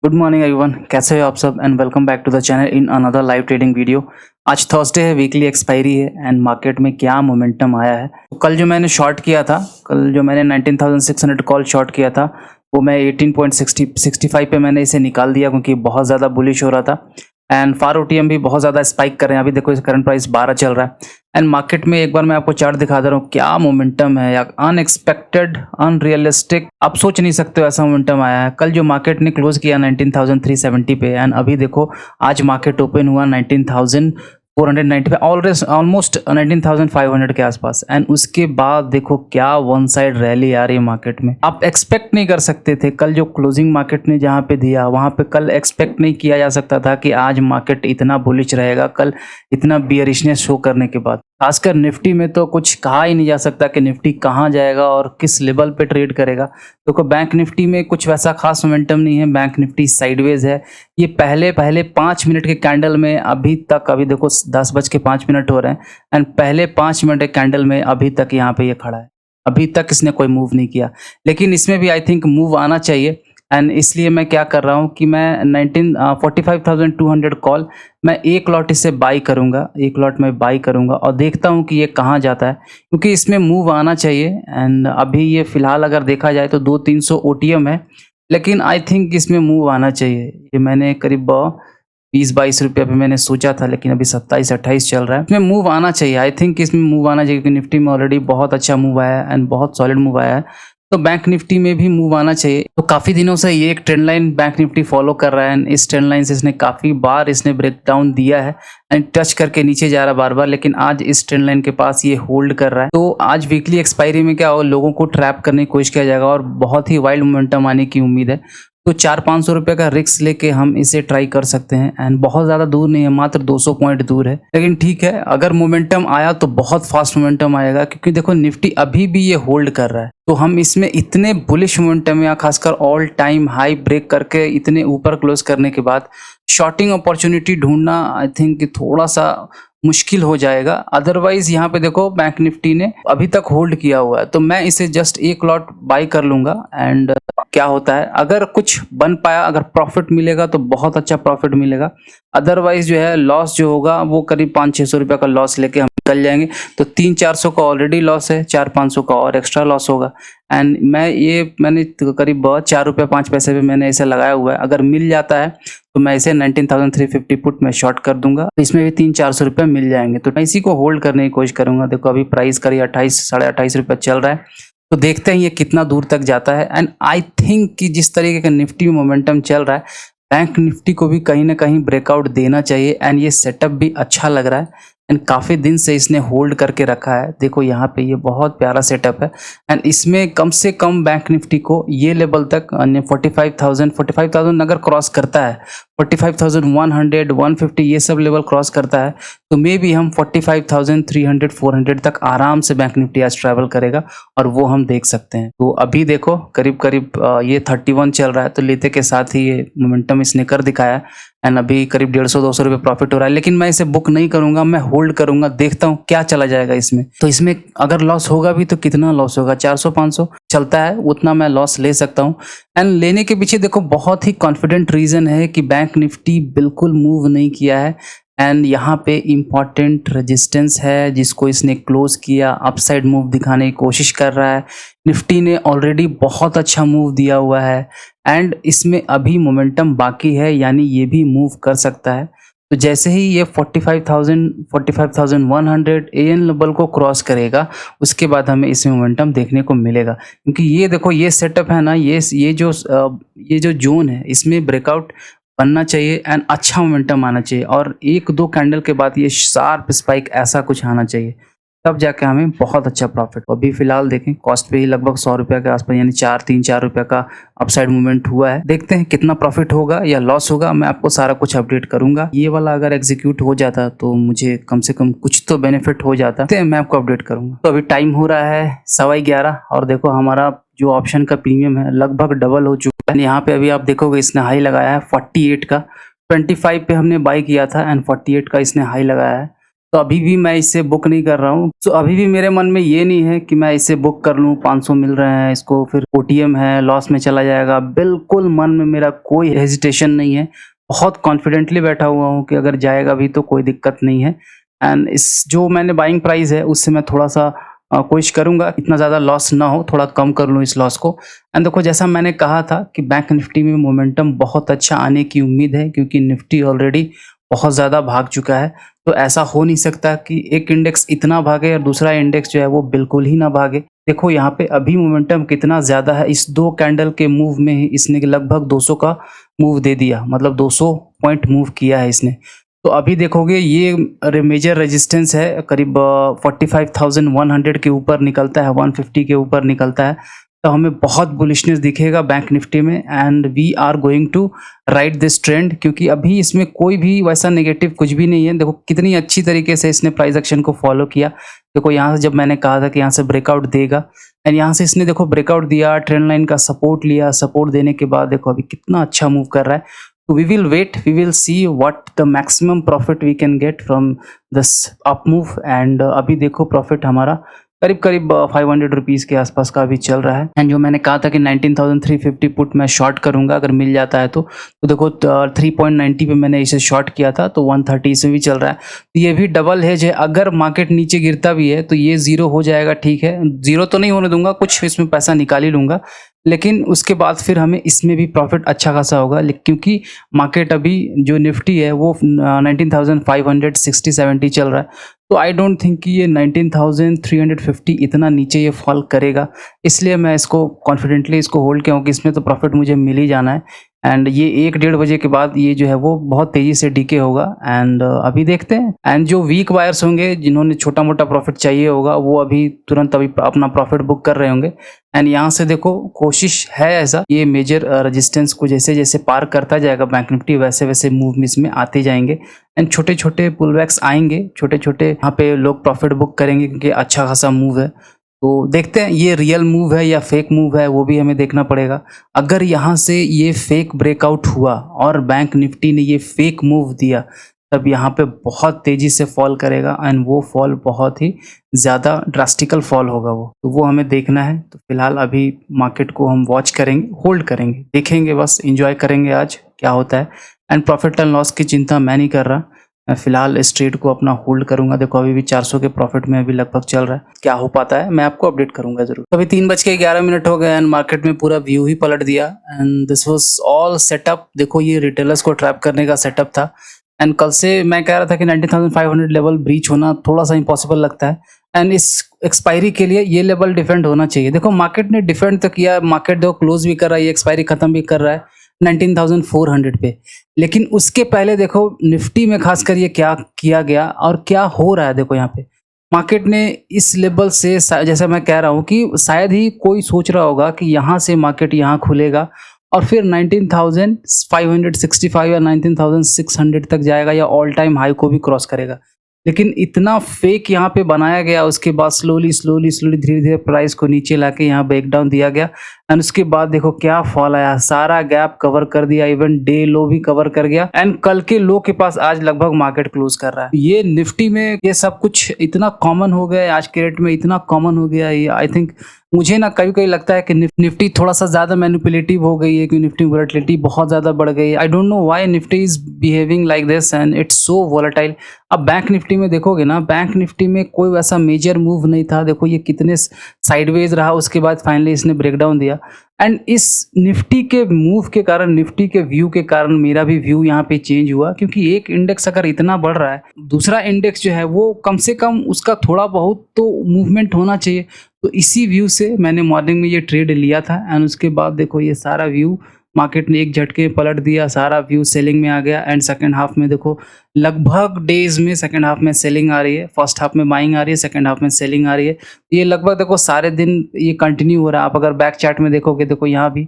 Good morning everyone, कैसे हो आप सब and welcome back to the channel in another live trading video. आज थर्सडे है, वीकली एक्सपायरी है एंड मार्केट में क्या मोमेंटम आया है। तो कल जो मैंने शॉर्ट किया था, कल जो मैंने 19,600 कॉल शॉर्ट किया था वो मैं 18.65 पे मैंने इसे निकाल दिया क्योंकि बहुत ज़्यादा बुलिश हो रहा था एंड फार ओटीएम भी बहुत ज़्यादा स्पाइक कर रहे हैं। अभी देखो इस करंट प्राइस 12 चल रहा है एंड मार्केट में एक बार मैं आपको चार्ट दिखा दे रहा हूँ, क्या मोमेंटम है या अनएक्सपेक्टेड अनरियलिस्टिक, आप सोच नहीं सकते हो ऐसा मोमेंटम आया है। कल जो मार्केट ने क्लोज किया 19,370 पे एंड अभी देखो आज मार्केट ओपन हुआ 19,490 पे, ऑलमोस्ट 19,500 के आसपास एंड उसके बाद देखो क्या वन साइड रैली आ रही है मार्केट में। आप एक्सपेक्ट नहीं कर सकते थे, कल जो क्लोजिंग मार्केट ने जहाँ पे दिया वहाँ पे कल एक्सपेक्ट नहीं किया जा सकता था कि आज मार्केट इतना बुलिश रहेगा, कल इतना बियरिशनेस शो करने के बाद। खासकर निफ्टी में तो कुछ कहा ही नहीं जा सकता कि निफ्टी कहाँ जाएगा और किस लेवल पे ट्रेड करेगा। देखो बैंक निफ्टी में कुछ वैसा खास मोमेंटम नहीं है, बैंक निफ्टी साइडवेज है। ये पहले 5 मिनट के कैंडल में अभी देखो 10:05 हो रहे हैं एंड पहले 5 मिनट के कैंडल में अभी तक यहाँ पे ये खड़ा है। अभी तक इसने कोई मूव नहीं किया, लेकिन इसमें भी आई थिंक मूव आना चाहिए एंड इसलिए मैं क्या कर रहा हूँ कि मैं 45,200 कॉल मैं एक लॉट इसे बाई करूँगा, एक लॉट में बाई करूँगा और देखता हूँ कि ये कहाँ जाता है, क्योंकि इसमें मूव आना चाहिए। एंड अभी ये फिलहाल अगर देखा जाए तो 200-300 ओटीएम है, लेकिन आई थिंक इसमें मूव आना चाहिए। ये मैंने करीब 20-22 रुपये पे मैंने सोचा था, लेकिन अभी 27-28 चल रहा है। इसमें मूव आना चाहिए, आई थिंक इसमें मूव आना चाहिए क्योंकि निफ्टी में ऑलरेडी बहुत अच्छा मूव आया है एंड बहुत सॉलिड मूव आया है, तो बैंक निफ्टी में भी मूव आना चाहिए। तो काफ़ी दिनों से ये एक trend line bank Nifty follow कर रहा है एंड इस ट्रेंड लाइन से इसने काफ़ी बार ब्रेक डाउन दिया है एंड टच करके नीचे जा रहा है बार बार, लेकिन आज इस ट्रेंड लाइन के पास ये होल्ड कर रहा है। तो आज वीकली एक्सपायरी में क्या हो, लोगों को ट्रैप करने की कोशिश किया जाएगा और बहुत ही वाइल्ड मोमेंटम आने की उम्मीद है। तो 400-500 रुपये का रिस्क लेके हम इसे ट्राई कर सकते हैं एंड बहुत ज़्यादा दूर नहीं है, मात्र 200 पॉइंट दूर है। लेकिन ठीक है, अगर मोमेंटम आया तो बहुत फास्ट मोमेंटम आएगा, क्योंकि देखो निफ्टी अभी भी ये होल्ड कर रहा है। तो हम इसमें इतने बुलिश मोमेंटम या खासकर ऑल टाइम हाई ब्रेक करके इतने ऊपर क्लोज करने के बाद शॉर्टिंग अपॉर्चुनिटी ढूंढना आई थिंक थोड़ा सा मुश्किल हो जाएगा। अदरवाइज यहाँ पे देखो बैंक निफ्टी ने अभी तक होल्ड किया हुआ है, तो मैं इसे जस्ट एक लॉट बाई कर लूंगा एंड क्या होता है, अगर कुछ बन पाया, अगर प्रॉफिट मिलेगा तो बहुत अच्छा प्रॉफिट मिलेगा। अदरवाइज जो है लॉस जो होगा वो करीब 500-600 रुपये का लॉस लेके हम निकल जाएंगे। तो 300-400 का ऑलरेडी लॉस है, 400-500 का और एक्स्ट्रा लॉस होगा एंड मैंने करीब 4 रुपये 5 पैसे पे मैंने इसे लगाया हुआ है। अगर मिल जाता है तो मैं इसे 19,350 पुट में शॉर्ट कर दूंगा, तो इसमें भी 300-400 रुपये मिल जाएंगे। तो मैं इसी को होल्ड करने की कोशिश करूंगा। देखो अभी प्राइस करीब 28-28.5 रुपये चल रहा है, तो देखते हैं ये कितना दूर तक जाता है। एंड आई थिंक कि जिस तरीके का निफ्टी में मोमेंटम चल रहा है, बैंक निफ्टी को भी कहीं ना कहीं ब्रेकआउट देना चाहिए एंड ये सेटअप भी अच्छा लग रहा है एंड काफ़ी दिन से इसने होल्ड करके रखा है। देखो यहाँ पे ये बहुत प्यारा सेटअप है एंड इसमें कम से कम बैंक निफ्टी को ये लेवल तक 45,000 अगर क्रॉस करता है, 45,100 150 ये सब लेवल क्रॉस करता है, तो मे भी हम 45,300-400 तक आराम से बैंक निफ्टी आज ट्रैवल करेगा और वो हम देख सकते हैं। तो अभी देखो करीब ये 31 चल रहा है, तो लेते के साथ ही ये मोमेंटम इसने कर दिखाया एंड अभी करीब 150-200 रुपये प्रॉफिट हो रहा है। लेकिन मैं इसे बुक नहीं करूंगा, मैं होल्ड करूंगा, देखता हूँ क्या चला जाएगा इसमें। तो इसमें अगर लॉस होगा भी तो कितना लॉस होगा, 400-500 चलता है उतना मैं लॉस ले सकता हूँ। एंड लेने के पीछे देखो बहुत ही कॉन्फिडेंट रीजन है कि बैंक निफ्टी बिल्कुल मूव नहीं किया है एंड यहाँ पे इम्पॉर्टेंट रेजिस्टेंस है जिसको इसने क्लोज किया, अपसाइड मूव दिखाने की कोशिश कर रहा है। निफ्टी ने ऑलरेडी बहुत अच्छा मूव दिया हुआ है एंड इसमें अभी मोमेंटम बाकी है, यानी ये भी मूव कर सकता है। तो जैसे ही ये 45,100 एएन लेवल को क्रॉस करेगा, उसके बाद हमें इसमें मोमेंटम देखने को मिलेगा, क्योंकि ये देखो ये सेटअप है ना, ये जो जोन है इसमें ब्रेकआउट बनना चाहिए एंड अच्छा मोमेंटम आना चाहिए और 1-2 कैंडल के बाद ये शार्प स्पाइक ऐसा कुछ आना चाहिए, तब जाके हमें बहुत अच्छा प्रॉफिट। अभी फिलहाल देखें कॉस्ट पे ही लगभग 100 रुपये के आसपास, यानी 3-4 रुपये का अपसाइड मूवमेंट हुआ है। देखते हैं कितना प्रॉफिट होगा या लॉस होगा, मैं आपको सारा कुछ अपडेट करूंगा। ये वाला अगर एग्जीक्यूट हो जाता तो मुझे कम से कम कुछ तो बेनिफिट हो जाता, तो मैं आपको अपडेट करूंगा। तो अभी टाइम हो रहा है 11:15 और देखो हमारा जो ऑप्शन का प्रीमियम है लगभग डबल हो चुका है। यहाँ पे अभी आप देखोगे इसने हाई लगाया है 48 का, 25 पे हमने बाई किया था एंड 48 का इसने हाई लगाया है। तो अभी भी मैं इसे बुक नहीं कर रहा हूँ। तो अभी भी मेरे मन में ये नहीं है कि मैं इसे बुक कर लूँ, 500 मिल रहे हैं इसको, फिर ओटीएम है, लॉस में चला जाएगा। बिल्कुल मन में मेरा कोई हेजिटेशन नहीं है। बहुत कॉन्फिडेंटली बैठा हुआ हूँ कि अगर जाएगा भी तो कोई दिक्कत नहीं है। एंड इस जो मैंने बाइंग प्राइस है उससे मैं थोड़ा-सा कोशिश करूँगा इतना ज़्यादा लॉस ना हो, थोड़ा कम कर लूँ इस लॉस को। एंड देखो जैसा मैंने कहा था कि बैंक निफ्टी में मोमेंटम बहुत अच्छा आने की उम्मीद है, क्योंकि निफ्टी ऑलरेडी बहुत ज़्यादा भाग चुका है। तो ऐसा हो नहीं सकता कि एक इंडेक्स इतना भागे और दूसरा इंडेक्स जो है वो बिल्कुल ही ना भागे। देखो यहाँ पे अभी मोमेंटम कितना ज़्यादा है, इस 2 कैंडल के मूव में ही इसने लगभग 200 का मूव दे दिया, मतलब 200 पॉइंट मूव किया है इसने। तो अभी देखोगे ये मेजर रेजिस्टेंस है, करीब 45,100 के ऊपर निकलता है, 150 के ऊपर निकलता है, तो हमें बहुत बुलिशनेस दिखेगा बैंक निफ्टी में। And we are going to ride this trend, क्योंकि अभी इसमें कोई भी वैसा नेगेटिव कुछ भी नहीं है। देखो कितनी अच्छी तरीके से इसने प्राइस एक्शन को फॉलो किया। देखो यहाँ से जब मैंने कहा था कि यहाँ से ब्रेकआउट देगा, एंड यहाँ से इसने देखो ब्रेकआउट दिया, ट्रेंड लाइन का सपोर्ट लिया, सपोर्ट देने के बाद देखो अभी कितना अच्छा मूव कर रहा है। So we will wait, we will see what the maximum profit we can get from this up move। and अभी देखो प्रॉफिट हमारा करीब 500 रुपीज़ के आसपास का अभी चल रहा है। एंड जो मैंने कहा था कि 19,350 पुट मैं शॉर्ट करूंगा अगर मिल जाता है तो देखो 3.90 पे मैंने इसे शॉर्ट किया था, तो 130 इसमें भी चल रहा है। तो ये भी डबल हेज है, अगर मार्केट नीचे गिरता भी है तो ये ज़ीरो हो जाएगा। ठीक है, ज़ीरो तो नहीं होने दूंगा, कुछ इसमें पैसा निकाल ही लूँगा, लेकिन उसके बाद फिर हमें इसमें भी प्रॉफिट अच्छा खासा होगा। क्योंकि मार्केट अभी जो निफ्टी है वो 19,560-70 चल रहा है, तो आई डोंट थिंक कि ये 19,350 इतना नीचे ये फॉल करेगा। इसलिए मैं इसको कॉन्फिडेंटली इसको होल्ड किया हूँ कि इसमें तो प्रॉफिट मुझे मिल ही जाना है। एंड ये 1-1:30 बजे के बाद ये जो है वो बहुत तेज़ी से डीके होगा। एंड अभी देखते हैं। एंड जो वीक बायर्स होंगे, जिन्होंने छोटा मोटा प्रॉफिट चाहिए होगा, वो अभी तुरंत अभी अपना प्रॉफिट बुक कर रहे होंगे। एंड यहाँ से देखो कोशिश है ऐसा, ये मेजर रेजिस्टेंस को जैसे जैसे पार करता जाएगा बैंक निफ्टी, वैसे वैसे मूव इसमें आते जाएंगे। एंड छोटे छोटे पुल बैक्स आएंगे, छोटे छोटे यहाँ पे लोग प्रॉफिट बुक करेंगे, क्योंकि अच्छा खासा मूव है। तो देखते हैं ये रियल मूव है या फेक मूव है, वो भी हमें देखना पड़ेगा। अगर यहाँ से ये फेक ब्रेकआउट हुआ और बैंक निफ्टी ने ये फेक मूव दिया, तब यहाँ पे बहुत तेज़ी से फॉल करेगा। एंड वो फॉल बहुत ही ज़्यादा ड्रास्टिकल फॉल होगा वो, तो वो हमें देखना है। तो फिलहाल अभी मार्केट को हम वॉच करेंगे, होल्ड करेंगे, देखेंगे, बस एंजॉय करेंगे आज क्या होता है। एंड प्रॉफिट एंड लॉस की चिंता मैं नहीं कर रहा, मैं फिलहाल इस ट्रेड को अपना होल्ड करूंगा। देखो अभी भी 400 के प्रॉफिट में अभी लगभग चल रहा है, क्या हो पाता है मैं आपको अपडेट करूंगा जरूर। तो अभी 3:11 हो गए एंड मार्केट में पूरा व्यू ही पलट दिया। And this was all setup. देखो ये रिटेलर्स को ट्रैप करने का सेटअप था। एंड कल से मैं कह रहा था कि 19,500 लेवल ब्रीच होना थोड़ा सा इम्पॉसिबल लगता है। एंड इस एक्सपायरी के लिए ये लेवल डिफेंड होना चाहिए। देखो मार्केट ने डिफेंड तो किया, मार्केट देखो क्लोज भी कर रहा है, ये एक्सपायरी खत्म भी कर रहा है 19,400 पे। लेकिन उसके पहले देखो निफ्टी में खासकर ये क्या किया गया और क्या हो रहा है। देखो यहाँ पे मार्केट ने इस लेवल से, जैसे मैं कह रहा हूँ कि शायद ही कोई सोच रहा होगा कि यहाँ से मार्केट यहाँ खुलेगा और फिर 19,565 या 19,600 तक जाएगा या ऑल टाइम हाई को भी क्रॉस करेगा। लेकिन इतना फेक यहाँ पे बनाया गया, उसके बाद स्लोली धीरे धीरे प्राइस को नीचे लाके यहाँ ब्रेक डाउन दिया गया। एंड उसके बाद देखो क्या फॉल आया, सारा गैप कवर कर दिया, इवन डे लो भी कवर कर गया। एंड कल के लो के पास आज लगभग मार्केट क्लोज कर रहा है। ये निफ्टी में ये सब कुछ इतना कॉमन हो गया है, आज के रेट में इतना कॉमन हो गया है। आई थिंक मुझे ना कभी कभी लगता है कि निफ्टी थोड़ा सा ज्यादा मैनिपुलेटिव हो गई है, कि निफ्टी वोलेटिलिटी बहुत ज्यादा बढ़ गई है। I don't know why Nifty is behaving like this and it's so volatile. अब बैंक निफ्टी में देखोगे ना, बैंक निफ्टी में कोई वैसा मेजर मूव नहीं था। देखो ये कितने साइडवेज रहा, उसके बाद फाइनली इसने ब्रेकडाउन दिया। एंड इस निफ्टी के मूव के कारण, निफ्टी के व्यू के कारण मेरा भी व्यू यहाँ पे चेंज हुआ, क्योंकि एक इंडेक्स अगर इतना बढ़ रहा है, दूसरा इंडेक्स जो है वो कम से कम उसका थोड़ा बहुत तो मूवमेंट होना चाहिए। तो इसी व्यू से मैंने मॉर्निंग में ये ट्रेड लिया था। एंड उसके बाद देखो ये सारा व्यू मार्केट ने एक झटके पलट दिया, सारा व्यू सेलिंग में आ गया। एंड सेकंड हाफ में देखो लगभग डेज में सेकंड हाफ में सेलिंग आ रही है, फर्स्ट हाफ में बाइंग आ रही है, सेकंड हाफ में सेलिंग आ रही है। ये लगभग देखो सारे दिन ये कंटिन्यू हो रहा है। आप अगर बैक चार्ट में देखोगे, देखो यहाँ भी,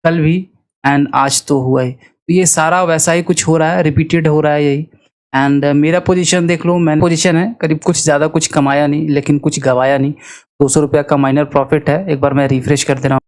कल भी, एंड आज तो हुआ ही। तो ये सारा वैसा ही कुछ हो रहा है, रिपीटेड हो रहा है यही। एंड मेरा पोजीशन देख लो, मैंने पोजीशन है करीब, कुछ ज़्यादा कुछ कमाया नहीं लेकिन कुछ गवाया नहीं। 200 रुपया का माइनर प्रॉफिट है। एक बार मैं रिफ्रेश कर दे रहा हूँ।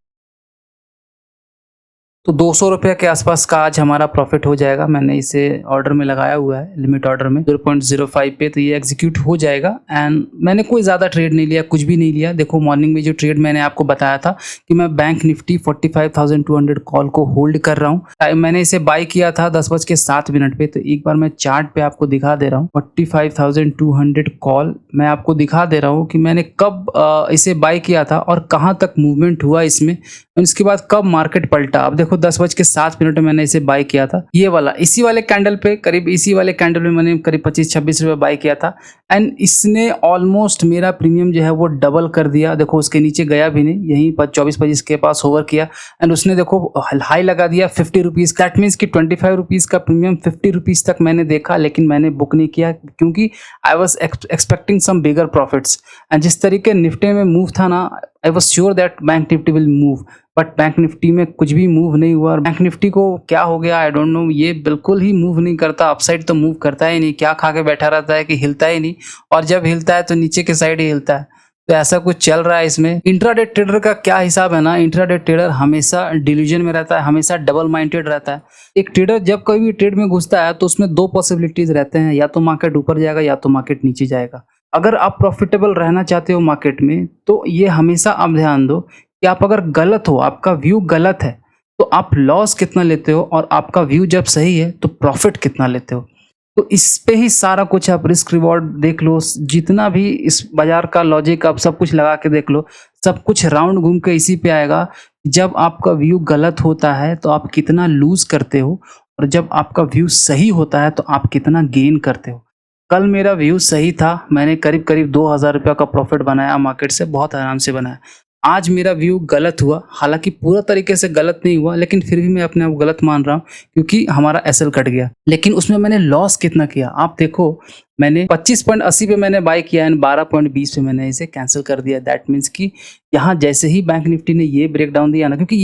तो 200 रुपये के आसपास का आज हमारा प्रॉफिट हो जाएगा। मैंने इसे ऑर्डर में लगाया हुआ है, लिमिट ऑर्डर में 0.05 पे, तो ये एग्जीक्यूट हो जाएगा। एंड मैंने कोई ज़्यादा ट्रेड नहीं लिया, कुछ भी नहीं लिया। देखो मॉर्निंग में जो ट्रेड मैंने आपको बताया था कि मैं बैंक निफ्टी 45,200 कॉल को होल्ड कर रहा हूँ। मैंने इसे बाय किया था 10:07 पे। तो एक बार मैं चार्ट पे आपको दिखा दे रहा हूँ, 45,200 कॉल मैं आपको दिखा दे रहा हूँ कि मैंने कब इसे बाय किया था और कहाँ तक मूवमेंट हुआ इसमें, और इसके बाद कब मार्केट पलटा। अब देखो 10:07 में मैंने इसे बाय किया था, ये वाला इसी वाले कैंडल पे, करीब इसी वाले कैंडल में मैंने करीब 25-26 रुपये बाय किया था। एंड इसने ऑलमोस्ट मेरा प्रीमियम जो है वो डबल कर दिया। देखो उसके नीचे गया भी नहीं, यहीं पर 24-25 के पास होवर किया एंड उसने देखो हाई लगा दिया 50 रुपीज़। दैट मीन्स कि 25 रुपीज़ का प्रीमियम 50 रुपीज़ तक मैंने देखा, लेकिन मैंने बुक नहीं किया क्योंकि I was expecting some bigger profits. And जिस तरीके निफ्टी में मूव था ना, I was sure that bank Nifty will move, but bank Nifty में कुछ भी मूव नहीं हुआ। और बैंक निफ्टी को क्या हो गया आई डोंट नो, ये बिल्कुल ही मूव नहीं करता, अपसाइड तो मूव करता ही नहीं, क्या खा के बैठा रहता है कि हिलता ही नहीं, और जब हिलता है तो नीचे के साइड ही हिलता है। तो ऐसा कुछ चल रहा है इसमें। इंट्राडे ट्रेडर का क्या हिसाब है ना, इंट्राडे ट्रेडर हमेशा डिल्यूजन में रहता है, हमेशा डबल माइंडेड रहता है। एक ट्रेडर जब कोई भी ट्रेड में घुसता है तो उसमें दो पॉसिबिलिटीज रहते हैं, या तो मार्केट ऊपर जाएगा या तो मार्केट नीचे जाएगा। अगर आप प्रॉफिटेबल रहना चाहते हो मार्केट में, तो ये हमेशा आप ध्यान दो कि आप अगर गलत हो, आपका व्यू गलत है, तो आप लॉस कितना लेते हो, और आपका व्यू जब सही है तो प्रॉफिट कितना लेते हो। तो इस पे ही सारा कुछ आप रिस्क रिवॉर्ड देख लो, जितना भी इस बाजार का लॉजिक आप सब कुछ लगा के देख लो, सब कुछ राउंड घूम के इसी पे आएगा। जब आपका व्यू गलत होता है तो आप कितना लूज करते हो, और जब आपका व्यू सही होता है तो आप कितना गेन करते हो। कल मेरा व्यू सही था, मैंने करीब करीब 2,000 रुपये का प्रॉफिट बनाया मार्केट से, बहुत आराम से बनाया। आज मेरा व्यू गलत हुआ, हालांकि पूरा तरीके से गलत नहीं हुआ, लेकिन फिर भी मैं अपने आप गलत मान रहा हूँ क्योंकि हमारा एसएल कट गया। लेकिन उसमें मैंने लॉस कितना किया आप देखो, मैंने 25.80 पे मैंने बाय किया एंड 12.20 पे मैंने इसे कैंसिल कर दिया। दैट मीन्स कि यहाँ जैसे ही बैंक निफ्टी ने ये ब्रेक डाउन दिया ना, क्योंकि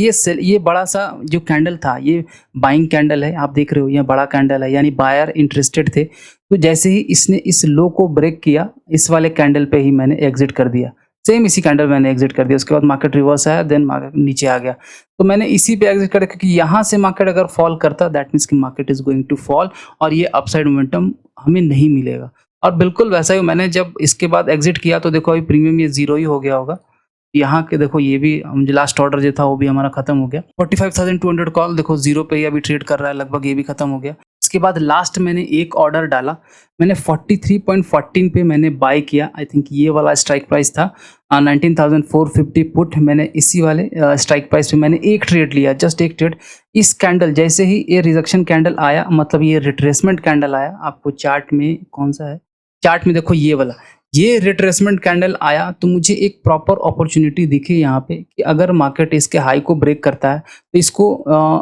ये बड़ा सा जो कैंडल था ये बाइंग कैंडल है, आप देख रहे हो ये बड़ा कैंडल है, यानी बायर इंटरेस्टेड थे। तो जैसे ही इसने इस लो को ब्रेक किया, इस वाले कैंडल पे ही मैंने एग्जिट कर दिया, सेम इसी कैंडल मैंने एग्जिट कर दिया। उसके बाद मार्केट रिवर्स आया, देन मार्केट नीचे आ गया, तो मैंने इसी पे एग्जिट कर, क्योंकि यहाँ से मार्केट अगर फॉल करता दैट मीन्स कि market is going to fall और ये अपसाइड मोमेंटम हमें नहीं मिलेगा। और बिल्कुल वैसा ही मैंने जब इसके बाद एग्जिट किया तो देखो अभी प्रीमियम ये जीरो ही हो गया होगा। यहाँ के देखो ये भी मुझे लास्ट ऑर्डर जो था वो भी हमारा खत्म हो गया। 45,200 कॉल देखो जीरो पे ही अभी ट्रेड कर रहा है लगभग, ये भी खत्म हो गया। उसके बाद लास्ट मैंने एक ऑर्डर डाला, मैंने 43.14 पे मैंने बाय किया। आई थिंक ये वाला स्ट्राइक प्राइस था 19,450 पुट। मैंने इसी वाले स्ट्राइक प्राइस पे मैंने एक ट्रेड लिया, जस्ट एक ट्रेड। इस कैंडल जैसे ही ये रिजेक्शन कैंडल आया, मतलब ये रिट्रेसमेंट कैंडल आया, आपको चार्ट में कौन सा है, चार्ट में देखो ये वाला, ये रिट्रेसमेंट कैंडल आया तो मुझे एक प्रॉपर अपॉर्चुनिटी दिखी यहाँ पे कि अगर मार्केट इसके हाई को ब्रेक करता है तो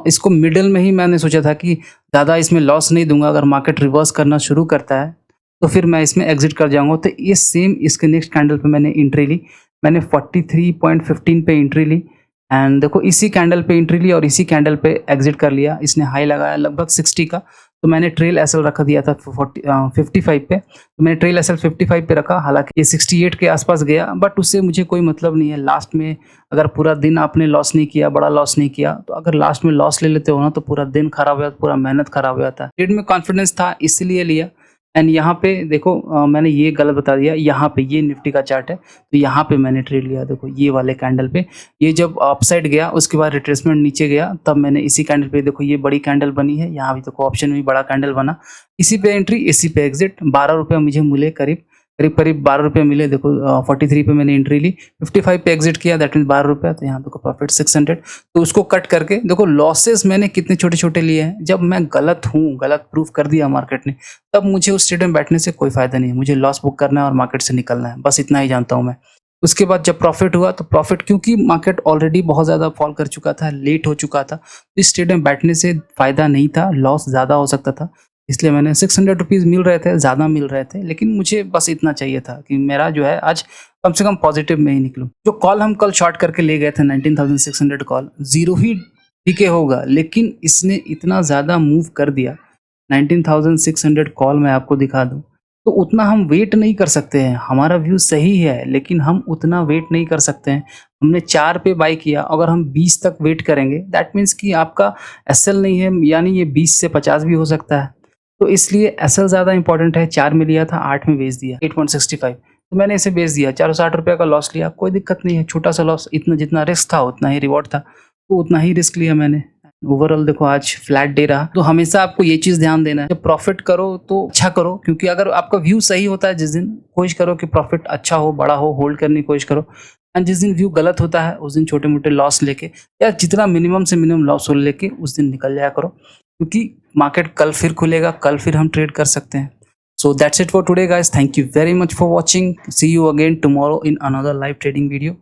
इसको मिडिल में ही मैंने सोचा था कि ज़्यादा इसमें लॉस नहीं दूंगा। अगर मार्केट रिवर्स करना शुरू करता है तो फिर मैं इसमें एग्जिट कर जाऊंगा। तो ये सेम इसके नेक्स्ट कैंडल पे मैंने एंट्री ली, मैंने 43.15 पे एंट्री ली एंड देखो इसी कैंडल पे एंट्री ली और इसी कैंडल पे एग्जिट कर लिया। इसने हाई लगाया लगभग 60 का, तो मैंने ट्रेल एसएल रख दिया था 55 पे, तो मैंने ट्रेल एसएल 55 पे रखा। हालांकि ये 68 के आसपास गया, बट उससे मुझे कोई मतलब नहीं है। लास्ट में अगर पूरा दिन आपने लॉस नहीं किया, बड़ा लॉस नहीं किया, तो अगर लास्ट में लॉस ले लेते हो ना तो पूरा दिन खराब हो जाता, पूरा मेहनत खराब हो जाता है। ट्रेड में कॉन्फिडेंस था इसलिए लिया। एंड यहाँ पे देखो मैंने ये गलत बता दिया, यहाँ पे ये निफ्टी का चार्ट है तो यहाँ पे मैंने ट्रेड लिया। देखो ये वाले कैंडल पे, ये जब अपसाइड गया उसके बाद रिट्रेसमेंट नीचे गया, तब मैंने इसी कैंडल पे, देखो ये बड़ी कैंडल बनी है, यहाँ भी देखो ऑप्शन में बड़ा कैंडल बना, इसी पे एंट्री इसी पे एग्जिट। 12 रुपये मुझे मिले, करीब 12 रुपये मिले। देखो 43 पे मैंने एंट्री ली, 55 पे एग्जिट किया, दैट मीन 12 रुपये, तो यहाँ देखो प्रॉफिट 600। तो उसको कट करके देखो लॉसेस मैंने कितने छोटे छोटे लिए हैं। जब मैं गलत हूँ, गलत प्रूफ कर दिया मार्केट ने, तब मुझे उस ट्रेड में बैठने से कोई फायदा नहीं है। मुझे लॉस बुक करना है और मार्केट से निकलना है, बस इतना ही जानता हूँ मैं। उसके बाद जब प्रॉफिट हुआ तो प्रॉफिट, क्योंकि मार्केट ऑलरेडी बहुत ज़्यादा फॉल कर चुका था, लेट हो चुका था, तो इस ट्रेड में बैठने से फ़ायदा नहीं था, लॉस ज़्यादा हो सकता था। इसलिए मैंने 600 रुपीज़ मिल रहे थे, ज़्यादा मिल रहे थे, लेकिन मुझे बस इतना चाहिए था कि मेरा जो है आज कम से कम पॉजिटिव में ही निकलूँ। जो कॉल हम कल शॉर्ट करके ले गए थे 19,600 कॉल, जीरो ही पीके होगा, लेकिन इसने इतना ज़्यादा मूव कर दिया। 19,600 कॉल मैं आपको दिखा दूँ तो उतना हम वेट नहीं कर सकते हैं। हमारा व्यू सही है लेकिन हम उतना वेट नहीं कर सकते हैं। हमने 4 पे बाय किया, अगर हम 20 तक वेट करेंगे दैट मीन्स कि आपका एसएल नहीं है, यानी ये 20 से 50 भी हो सकता है। तो इसलिए एसएल ज़्यादा इंपॉर्टेंट है। 4 में लिया था, 8 में बेच दिया 8.65, तो मैंने इसे बेच दिया, 460 रुपये का लॉस लिया, कोई दिक्कत नहीं है, छोटा सा लॉस, इतना जितना रिस्क था उतना ही रिवॉर्ड था, तो उतना ही रिस्क लिया मैंने। ओवरऑल देखो आज फ्लैट डे रहा। तो हमेशा आपको ये चीज़ ध्यान देना है, जब प्रॉफिट करो तो अच्छा करो, क्योंकि अगर आपका व्यू सही होता है जिस दिन, कोशिश करो कि प्रॉफिट अच्छा हो, बड़ा हो, होल्ड करने की कोशिश करो। एंड जिस दिन व्यू गलत होता है उस दिन छोटे मोटे लॉस लेके, या जितना मिनिमम से मिनिमम लॉस हो लेके उस दिन निकल जाया करो, क्योंकि मार्केट कल फिर खुलेगा, कल फिर हम ट्रेड कर सकते हैं। So that's it for today guys, thank you very much for watching, see you again tomorrow in another live trading video.